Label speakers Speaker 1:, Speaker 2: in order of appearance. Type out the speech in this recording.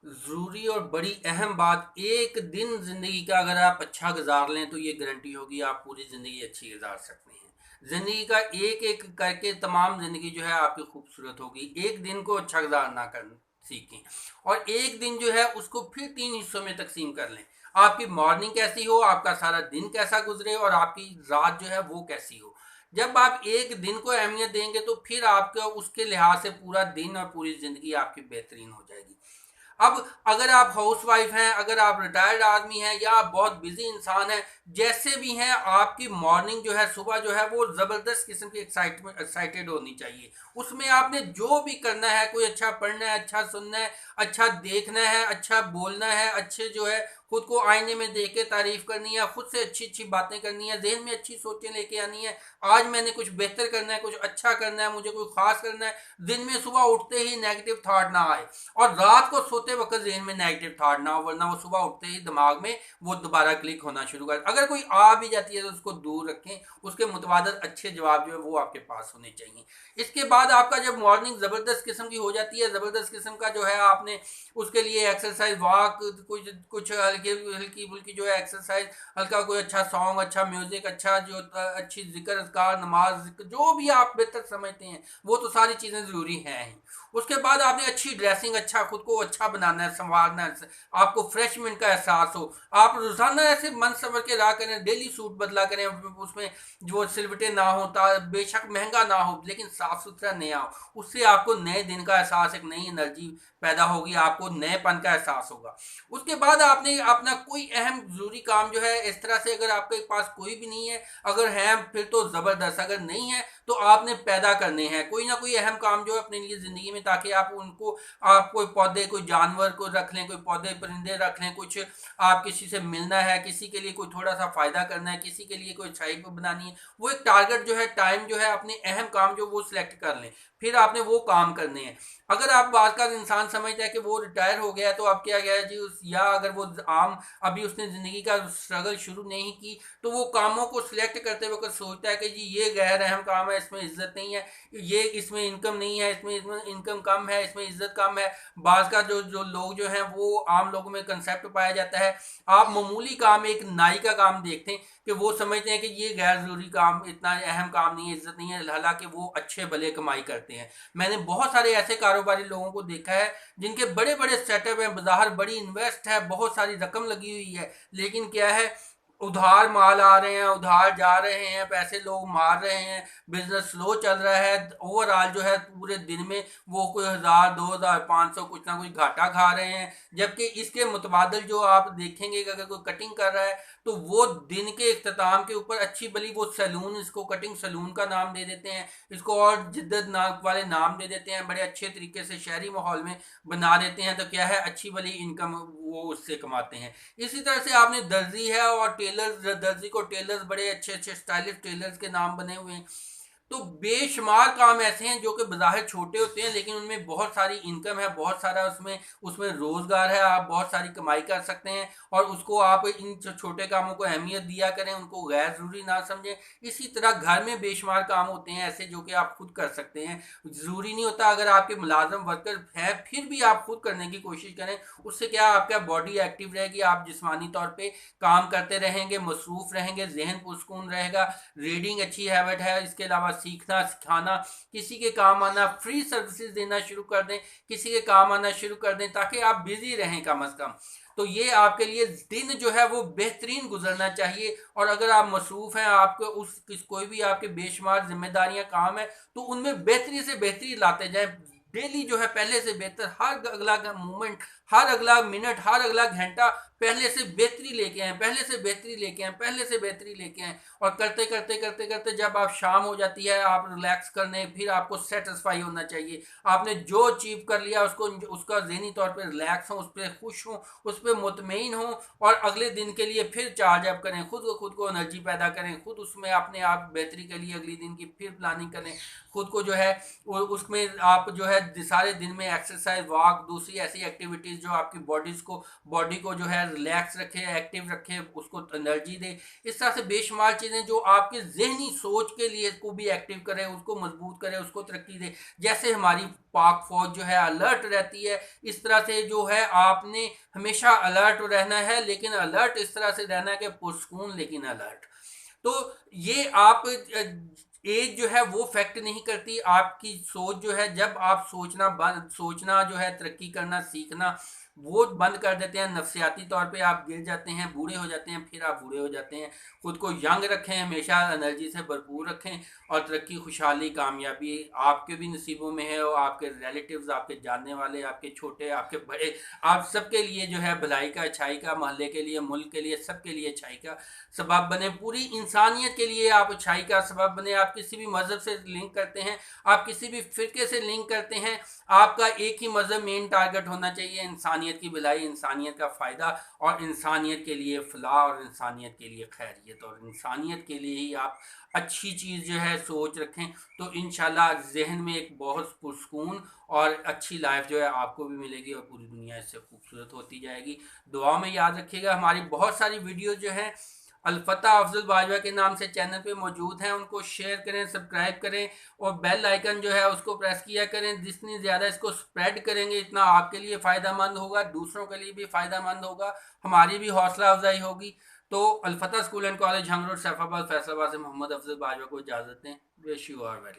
Speaker 1: ज़रूरी और बड़ी अहम बात, एक दिन ज़िंदगी का अगर आप अच्छा गुजार लें तो ये गारंटी होगी आप पूरी ज़िंदगी अच्छी गुजार सकते हैं। ज़िंदगी का एक एक करके तमाम ज़िंदगी जो है आपकी खूबसूरत होगी। एक दिन को अच्छा गुजारना कर सीखें और एक दिन जो है उसको फिर तीन हिस्सों में तकसीम कर लें। आपकी मॉर्निंग कैसी हो, आपका सारा दिन कैसा गुजरे और आपकी रात जो है वो कैसी हो। जब आप एक दिन को अहमियत देंगे तो फिर आपका उसके लिहाज से पूरा दिन और पूरी ज़िंदगी आपकी बेहतरीन हो जाएगी। अब अगर आप हाउस वाइफ हैं, अगर आप रिटायर्ड आदमी हैं या आप बहुत बिजी इंसान हैं, जैसे भी हैं, आपकी मॉर्निंग जो है, सुबह जो है वो ज़बरदस्त किस्म की एक्साइटेड होनी चाहिए। उसमें आपने जो भी करना है, कोई अच्छा पढ़ना है, अच्छा सुनना है, अच्छा देखना है, अच्छा बोलना है, अच्छे जो है खुद को आईने में देख के तारीफ करनी है, खुद से अच्छी अच्छी बातें करनी है, जहन में अच्छी सोचें लेके आनी है। आज मैंने कुछ बेहतर करना है, कुछ अच्छा करना है, मुझे कोई खास करना है। दिन में सुबह उठते ही नेगेटिव थॉट ना आए और रात को सोते वक्त जहन में नेगेटिव थॉट ना हो, वरना वो सुबह उठते ही दिमाग में वो दोबारा क्लिक होना शुरू कर। अगर कोई आ भी जाती है तो उसको दूर रखें, उसके मुतबादल अच्छे जवाब जो है वो आपके पास होने चाहिए। इसके बाद आपका जब मॉर्निंग ज़बरदस्त किस्म की हो जाती है, ज़बरदस्त किस्म का जो है आपने उसके लिए एक्सरसाइज, वॉक, कुछ कुछ हल्की हल्की फुल्की जो है एक्सरसाइज, हल्का कोई अच्छा सॉन्ग, अच्छा म्यूजिक, अच्छा जो अच्छी जिक्र अज़कार, नमाज, जो भी आप बेहतर समझते हैं, वो तो सारी चीज़ें ज़रूरी हैं ही। उसके बाद आपने अच्छी ड्रेसिंग, अच्छा खुद को अच्छा बनाना है, संवारना है, आपको फ्रेशमेंट का एहसास हो। आप रोजाना ऐसे मन संवर के रहा करें, डेली सूट बदला करें, उसमें जो सिलवटें ना हो, बेशक महंगा ना हो लेकिन साफ सुथरा नया हो। उससे आपको नए दिन का एहसास, एक नई एनर्जी पैदा होगी, आपको नएपन का एहसास होगा। उसके बाद आपने अपना कोई अहम जरूरी काम जो है, इस तरह से अगर आपके पास कोई भी नहीं है, अगर है फिर तो ज़बरदस्त, अगर नहीं है तो आपने पैदा करने हैं कोई ना कोई अहम काम जो है अपने लिए ज़िंदगी में, ताकि आप उनको, आप कोई पौधे, कोई जानवर को रख लें, कोई पौधे परिंदे रख लें, कुछ आप किसी से मिलना है, किसी के लिए कोई थोड़ा सा फ़ायदा करना है, किसी के लिए कोई अच्छाई बनानी है, वो एक टारगेट जो है, टाइम जो है, अपने अहम काम जो वो सिलेक्ट कर लें, फिर आपने वो काम करने हैं। अगर आप बात का इंसान समझता है कि वो रिटायर हो गया तो अब क्या गया जी या अगर वो आम अभी उसने ज़िंदगी का स्ट्रगल शुरू नहीं की, तो वो कामों को सिलेक्ट करते वक्त सोचता है कि जी ये गैर अहम काम है, इसमें इज्जत नहीं है, ये इसमें इनकम नहीं है, इसमें इनकम कम है, इसमें इज्जत कम है। बाज का जो जो लोग जो हैं वो आम लोगों में कंसेप्ट पाया जाता है, आप मामूली काम, एक नाई का काम देखते हैं कि वो समझते हैं कि ये गैर ज़रूरी काम, इतना अहम काम नहीं है, इज्जत नहीं है, हालांकि वो अच्छे भले कमाई करते हैं। मैंने बहुत सारे ऐसे कारोबारी लोगों को देखा है जिनके बड़े बड़े सेटअप हैं, बाजार बड़ी इन्वेस्ट है, बहुत सारी रकम लगी हुई है, लेकिन क्या है, उधार माल आ रहे हैं, उधार जा रहे हैं, पैसे लोग मार रहे हैं, बिजनेस स्लो चल रहा है। ओवरऑल जो है पूरे दिन में वो कोई 1000, 2000, 500 कुछ ना कुछ घाटा खा रहे हैं। जबकि इसके मुतबादल जो आप देखेंगे कि अगर कोई कटिंग कर रहा है तो वो दिन के इख्तिताम के ऊपर अच्छी भली वो सैलून, इसको कटिंग सैलून का नाम दे देते हैं, इसको और जिद्दत नाम वाले नाम दे देते हैं, बड़े अच्छे तरीके से शहरी माहौल में बना देते हैं, तो क्या है, अच्छी भली इनकम वो उससे कमाते हैं। इसी तरह से आपने दर्जी है और टेलर्स, दर्जी को टेलर्स, बड़े अच्छे अच्छे स्टाइलिश टेलर्स के नाम बने हुए हैं। तो बेशुमार काम ऐसे हैं जो कि बज़ाहिर छोटे होते हैं लेकिन उनमें बहुत सारी इनकम है, बहुत सारा उसमें उसमें रोज़गार है, आप बहुत सारी कमाई कर सकते हैं। और उसको आप इन छोटे कामों को अहमियत दिया करें, उनको गैर ज़रूरी ना समझें। इसी तरह घर में बेशुमार काम होते हैं ऐसे जो कि आप खुद कर सकते हैं। ज़रूरी नहीं होता अगर आपके मुलाजम वर्कर हैं फिर भी आप खुद करने की कोशिश करें। उससे क्या, आपका बॉडी एक्टिव रहेगी, आप जिस्मानी तौर पर काम करते रहेंगे, मसरूफ़ रहेंगे, जहन पुरस्कून रहेगा। रीडिंग अच्छी हैबिट है, इसके अलावा सीखना सिखाना, किसी के काम आना, फ्री सर्विसेज देना शुरू कर दें, किसी के काम आना शुरू कर दें, ताकि आप बिजी रहें कम अज़ कम। तो ये आपके लिए दिन जो है वो बेहतरीन गुजरना चाहिए। और अगर आप मसरूफ़ हैं, आपको कोई भी आपके बेशुमार जिम्मेदारियां काम है, तो उनमें बेहतरी से बेहतरी लाते जाएं। डेली जो है पहले से बेहतर, हर अगला मोमेंट, हर अगला मिनट, हर अगला घंटा पहले से बेहतरी लेके आए, पहले से बेहतरी लेके आए, पहले से बेहतरी लेके आए। और करते करते करते करते जब आप शाम हो जाती है, आप रिलैक्स करने, फिर आपको सेटिस्फाई होना चाहिए। आपने जो अचीव कर लिया उसको, उसका ज़हनी तौर पर रिलैक्स हो, उस पर खुश हो, उस पर मुतमईन हो, और अगले दिन के लिए फिर चार्ज अप करें, खुद को एनर्जी पैदा करें, खुद उसमें अपने आप बेहतरी के लिए अगले दिन की फिर प्लानिंग करें, खुद को जो है उसमें आप जो है है सारे दिन में एक्सरसाइज, वॉक, दूसरी ऐसी एक्टिविटीज़ जो आपकी बॉडी को जो है रिलैक्स रखे, एक्टिव रखे, उसको एनर्जी दे। इस तरह से बेशुमार चीज़ें जो आपके जहनी सोच के लिए को भी एक्टिव करे, उसको मजबूत करे, उसको तरक्की दे। जैसे हमारी पाक फौज जो है अलर्ट रहती है, इस तरह से जो है आपने हमेशा अलर्ट रहना है, लेकिन अलर्ट इस तरह से रहना है कि पुरस्कून लेकिन अलर्ट। तो ये आप एज जो है वो फैक्ट नहीं करती, आपकी सोच जो है, जब आप सोचना जो है, तरक्की करना सीखना वो बंद कर देते हैं, नफसियाती तौर पे आप गिर जाते हैं, बूढ़े हो जाते हैं, फिर आप बूढ़े हो जाते हैं। खुद को यंग रखें, हमेशा एनर्जी से भरपूर रखें, और तरक्की, खुशहाली, कामयाबी आपके भी नसीबों में है, और आपके रिलेटिव्स, आपके जानने वाले, आपके छोटे, आपके बड़े, आप सबके लिए जो है भलाई का, अच्छाई का, मोहल्ले के लिए, मुल्क के लिए, सबके लिए अच्छाई का सबब बने। पूरी इंसानियत के लिए आप अच्छाई का सबब बने। आप किसी भी मज़हब से लिंक करते हैं, आप किसी भी फ़िरके से लिंक करते हैं, आपका एक ही मज़हब मेन टारगेट होना चाहिए, इंसानियत की भलाई, इंसानियत का फ़ायदा, और इंसानियत के लिए फ़लाह, और इंसानियत के लिए खैरियत, और इंसानियत के लिए ही आप अच्छी चीज़ जो है सोच रखें, तो इंशाल्लाह ज़हन में एक बहुत पुरस्कून और अच्छी लाइफ जो है आपको भी मिलेगी, और पूरी दुनिया इससे खूबसूरत होती जाएगी। दुआ में याद रखिएगा, हमारी बहुत सारी वीडियो जो है अलफता अफजल बाजवा के नाम से चैनल पे मौजूद हैं, उनको शेयर करें, सब्सक्राइब करें, और बेल आइकन जो है उसको प्रेस किया करें। जितनी ज़्यादा इसको स्प्रेड करेंगे, इतना आपके लिए फ़ायदा मंद होगा, दूसरों के लिए भी फ़ायदा मंद होगा, हमारी भी हौसला अफजाई होगी। तो अलफता स्कूल एंड कॉलेज, हंग रोड, सैफाबाद, फैसलाबाद से मोहम्मद अफजल बाजवा को इजाज़त दें। Wish you are very